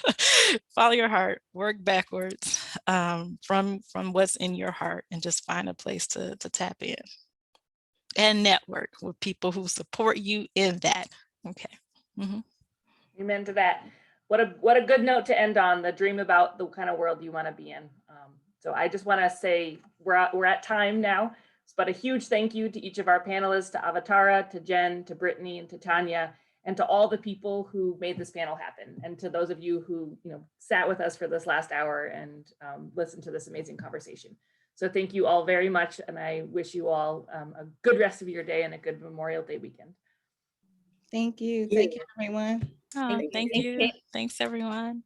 Follow your heart, work backwards from what's in your heart, and just find a place to tap in and network with people who support you in that. Okay. Mm-hmm. Amen to that. What a good note to end on, the dream about the kind of world you want to be in. So I just want to say we're at time now, but a huge thank you to each of our panelists, to Avatara, to Jen, to Brittany, and to Tonya, and to all the people who made this panel happen, and to those of you who sat with us for this last hour and listened to this amazing conversation. So thank you all very much, and I wish you all a good rest of your day and a good Memorial Day weekend. Thank you. Thank you, everyone. Thank you. Thanks, everyone.